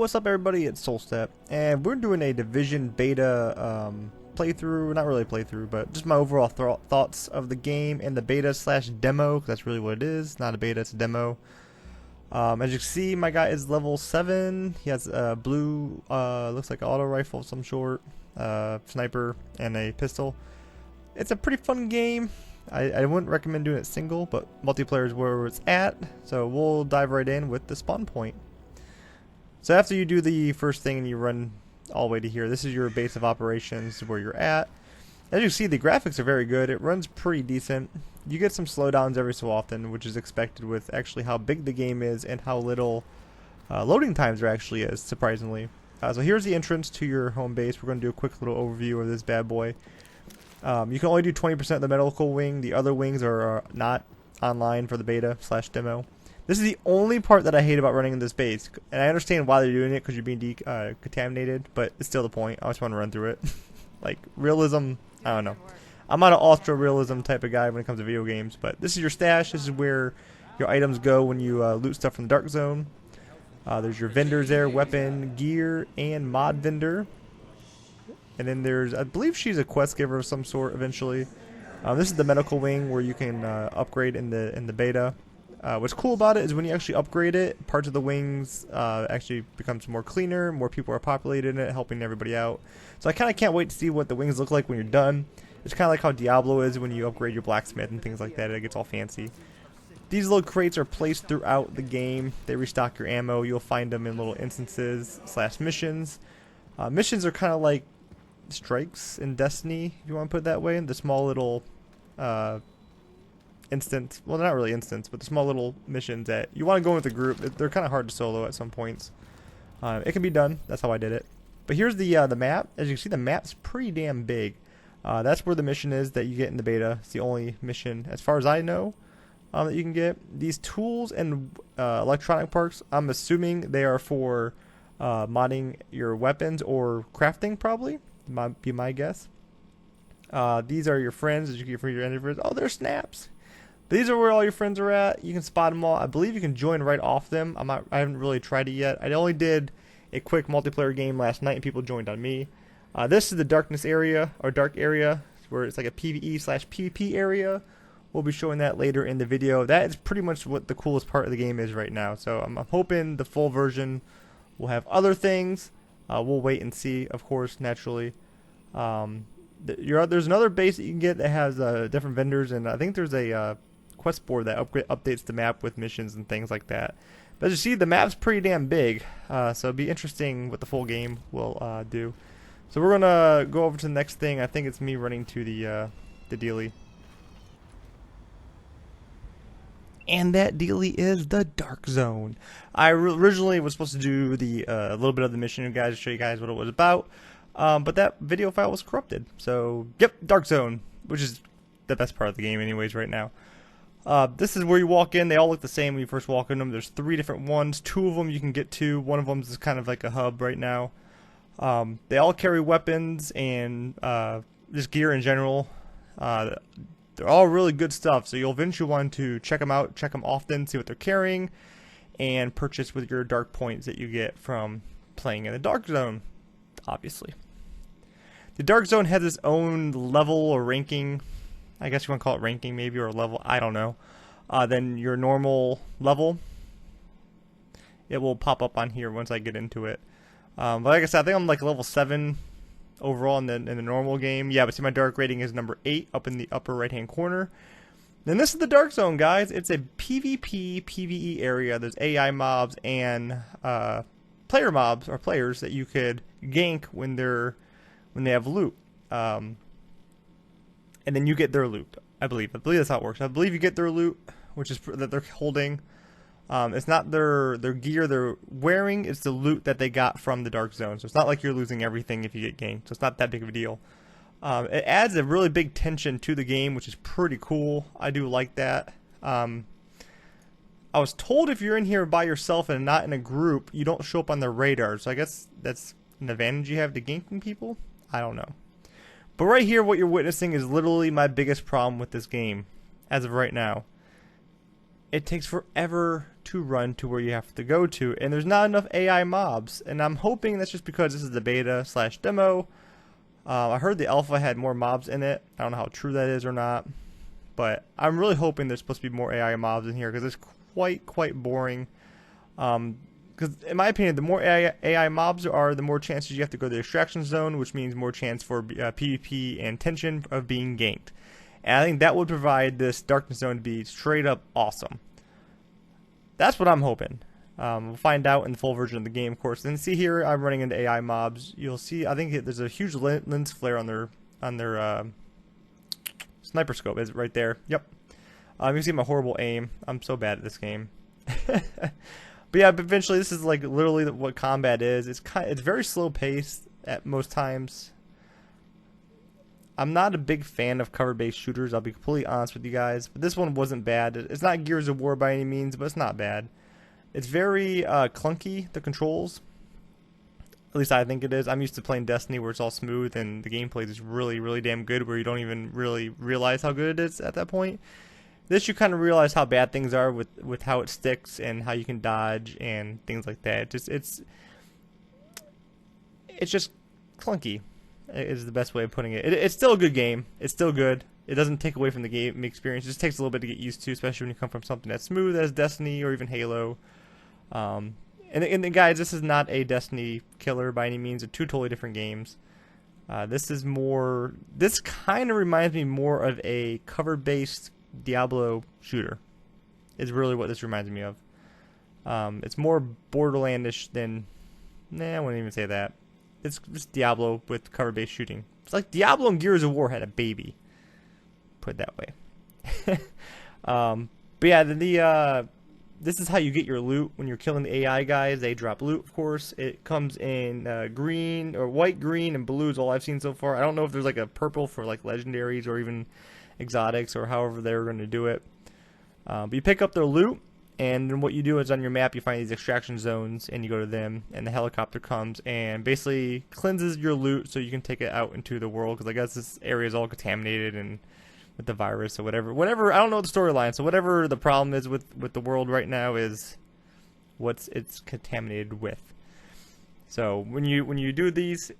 what's up everybody, it's Soulstep, and we're doing a Division beta playthrough, not really a playthrough, but just my overall thoughts of the game and the beta slash demo, 'cause that's really what it is, not a beta, it's a demo. As you can see, my guy is level 7, he has a blue, looks like an auto rifle of some sort, sniper, and a pistol. It's a pretty fun game. I wouldn't recommend doing it single, but multiplayer is where it's at, so we'll dive right in with the spawn point. So after you do the first thing and you run all the way to here, this is your base of operations where you're at. As you see, the graphics are very good. It runs pretty decent. You get some slowdowns every so often, which is expected with actually how big the game is and how little loading times there actually is, surprisingly. So here's the entrance to your home base. We're going to do a quick little overview of this bad boy. You can only do 20% of the medical wing. The other wings are not online for the beta slash demo. This is the only part that I hate about running in this base, and I understand why they're doing it because you're being contaminated, but it's still the point. I just want to run through it. Like, realism, I don't know. I'm not an ultra realism type of guy when it comes to video games, but this is your stash. This is where your items go when you loot stuff from the Dark Zone. There's your vendors there, weapon, gear, and mod vendor. And then there's, I believe she's a quest giver of some sort eventually. This is the medical wing where you can upgrade in the beta. What's cool about it is when you actually upgrade it, parts of the wings actually becomes more cleaner, more people are populated in it, helping everybody out. So I kind of can't wait to see what the wings look like when you're done. It's kind of like how Diablo is when you upgrade your blacksmith and things like that. It gets all fancy. These little crates are placed throughout the game. They restock your ammo. You'll find them in little instances slash missions. Missions are kind of like strikes in Destiny, if you want to put it that way. The small little instance, well, not really instance, but the small little missions that you want to go with a group. They're kind of hard to solo at some points. It can be done. That's how I did it. But here's the map. As you can see, the map's pretty damn big. That's where the mission is that you get in the beta. It's the only mission, as far as I know, that you can get. These tools and electronic parts, I'm assuming they are for modding your weapons or crafting, probably. Might be my guess. These are your friends that you get for your enemies. Oh, they're snaps. These are where all your friends are at. You can spot them all. I believe you can join right off them. I haven't really tried it yet. I only did a quick multiplayer game last night and people joined on me. This is the darkness area, or dark area, where it's like a PvE slash PvP area. We'll be showing that later in the video. That is pretty much what the coolest part of the game is right now. So I'm hoping the full version will have other things. We'll wait and see, of course, naturally. There's another base that you can get that has different vendors, and I think there's a quest board that updates the map with missions and things like that. But as you see, the map's pretty damn big, so it'll be interesting what the full game will do. So we're gonna go over to the next thing. I think it's me running to the dealie. And that dealie is the Dark Zone. I originally was supposed to do the a little bit of the mission, guys, to show you guys what it was about. But that video file was corrupted. So, yep, Dark Zone, which is the best part of the game anyways right now. This is where you walk in. They all look the same when you first walk in them. There's 3 different ones. 2 of them you can get to. One of them is kind of like a hub right now. They all carry weapons and just gear in general. They're all really good stuff. So you'll eventually want to check them out, check them often, see what they're carrying, and purchase with your dark points that you get from playing in the Dark Zone, obviously. The Dark Zone has its own level or ranking. I guess you want to call it ranking maybe, or level, I don't know. Then your normal level. It will pop up on here once I get into it. But like I said, I think I'm like level 7 overall in the normal game. Yeah, but see my dark rating is number 8 up in the upper right hand corner. Then this is the Dark Zone, guys. It's a PvP, PvE area. There's AI mobs and player mobs, or players that you could gank when they have loot. And then you get their loot, I believe. I believe that's how it works. I believe you get their loot, which is that they're holding. It's not their gear they're wearing, it's the loot that they got from the Dark Zone. So it's not like you're losing everything if you get ganked. So it's not that big of a deal. It adds a really big tension to the game, which is pretty cool. I do like that. I was told if you're in here by yourself and not in a group, you don't show up on the radar. So I guess that's an advantage you have to ganking people? I don't know. But right here, what you're witnessing is literally my biggest problem with this game, as of right now. it takes forever to run to where you have to go to, and there's not enough AI mobs. And I'm hoping that's just because this is the beta slash demo. I heard the alpha had more mobs in it. I don't know how true that is or not, but I'm really hoping there's supposed to be more AI mobs in here because it's quite boring. Because in my opinion, the more AI mobs there are, the more chances you have to go to the extraction zone, which means more chance for PvP and tension of being ganked. And I think that would provide this darkness zone to be straight up awesome. That's what I'm hoping. We'll find out in the full version of the game, of course. And see here, I'm running into AI mobs. You'll see, I think there's a huge lens flare on their sniper scope. Is it right there? Yep. You can see my horrible aim. I'm so bad at this game. But yeah, but eventually, this is like literally what combat is. It's very slow paced at most times. I'm not a big fan of cover-based shooters. I'll be completely honest with you guys. But this one wasn't bad. It's not Gears of War by any means, but it's not bad. It's very clunky, the controls. At least I think it is. I'm used to playing Destiny where it's all smooth and the gameplay is really damn good where you don't even really realize how good it is at that point. This you kind of realize how bad things are with how it sticks and how you can dodge and things like that. It's just clunky is the best way of putting it. It's still a good game. It's still good. It doesn't take away from the game experience. It just takes a little bit to get used to, especially when you come from something that's smooth as Destiny or even Halo. And guys, this is not a Destiny killer by any means. They're two totally different games. This kind of reminds me more of a cover-based Diablo shooter. Is really what this reminds me of. It's more Borderlandish than... Nah, I wouldn't even say that. It's just Diablo with cover-based shooting. It's like Diablo and Gears of War had a baby. Put it that way. But yeah, this is how you get your loot when you're killing the AI guys. They drop loot, of course. It comes in green or white, green, and blue is all I've seen so far. I don't know if there's like a purple for like legendaries or even exotics or however they're going to do it. But you pick up their loot, and then what you do is on your map you find these extraction zones, and you go to them, and the helicopter comes and basically cleanses your loot so you can take it out into the world. Because I guess this area is all contaminated and with the virus or whatever. I don't know the storyline. So whatever the problem is with the world right now is it's contaminated with. So when you do these,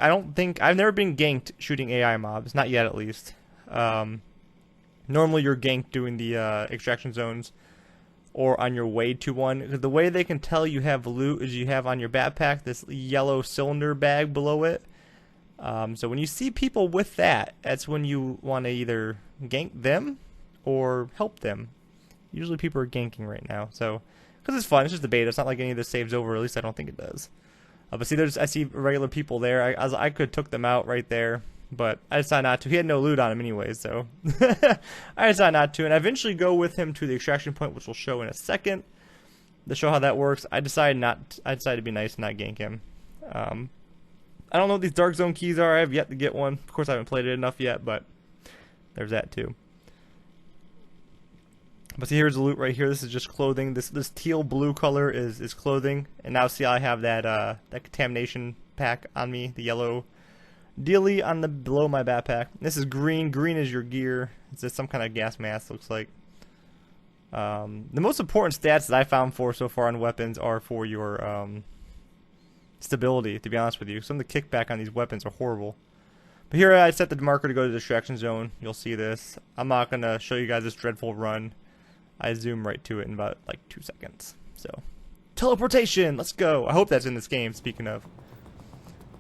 I've never been ganked shooting AI mobs, not yet at least. Normally you're ganked doing the extraction zones or on your way to one. Because the way they can tell you have loot is you have on your backpack this yellow cylinder bag below it. So when you see people with that, that's when you want to either gank them or help them. Usually people are ganking right now, so because it's fun. It's just a beta. It's not like any of this saves over. At least I don't think it does. But see, I see regular people there. I could have took them out right there, but I decided not to. He had no loot on him anyways, so I decided not to. And I eventually go with him to the extraction point, which we'll show in a second to show how that works. I decided to be nice and not gank him. I don't know what these Dark Zone keys are. I have yet to get one. Of course, I haven't played it enough yet, but there's that too. But see, here's the loot right here. This is just clothing. This teal blue color is clothing. And now see, I have that contamination pack on me. The yellow dealie on below my backpack. This is green. Green is your gear. It's just some kind of gas mask, looks like. The most important stats that I found for so far on weapons are for your stability, to be honest with you. Some of the kickback on these weapons are horrible. But here I set the marker to go to the distraction zone. You'll see this. I'm not going to show you guys this dreadful run. I zoom right to it in about like 2 seconds. So, teleportation, let's go. I hope that's in this game, speaking of.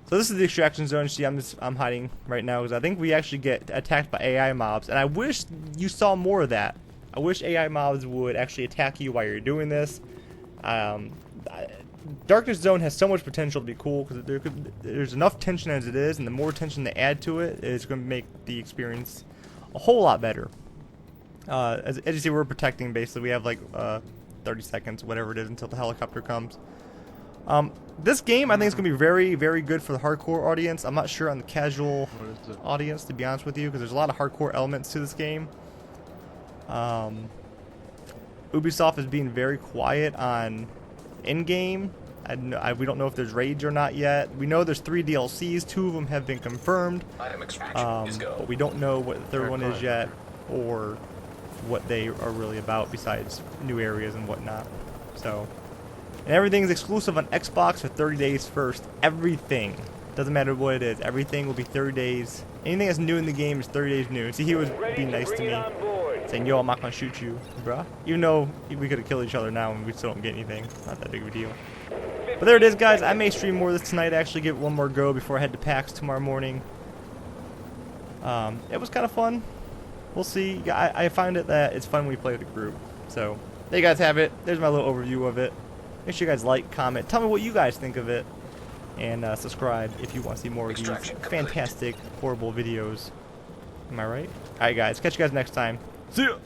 So this is the extraction zone. You see, I'm hiding right now because I think we actually get attacked by AI mobs. And I wish you saw more of that. I wish AI mobs would actually attack you while you're doing this. Darkness Zone has so much potential to be cool because there's enough tension as it is, and the more tension they add to it is going to make the experience a whole lot better. As you see, we're protecting basically. We have like 30 seconds, whatever it is, until the helicopter comes. This game, I think, is going to be very good for the hardcore audience. I'm not sure on the casual audience, to be honest with you, because there's a lot of hardcore elements to this game. Ubisoft is being very quiet on in-game. We don't know if there's raids or not yet. We know there's 3 DLCs. 2 of them have been confirmed. But we don't know what the third one is yet, or what they are really about besides new areas and whatnot. So, and everything's exclusive on Xbox for 30 days first. Everything. Doesn't matter what it is. Everything will be 30 days. Anything that's new in the game is 30 days new. See, he was being nice to me, saying, yo, I'm not gonna shoot you, bruh. Even though we could have killed each other now and we still don't get anything. Not that big of a deal. But there it is, guys. I may stream more of this tonight. Actually give it one more go before I head to PAX tomorrow morning. It was kind of fun. We'll see. I find it that it's fun when we play with a group. So, there you guys have it. There's my little overview of it. Make sure you guys like, comment, tell me what you guys think of it. And subscribe if you want to see more of these fantastic, horrible videos. Am I right? Alright guys, catch you guys next time. See ya!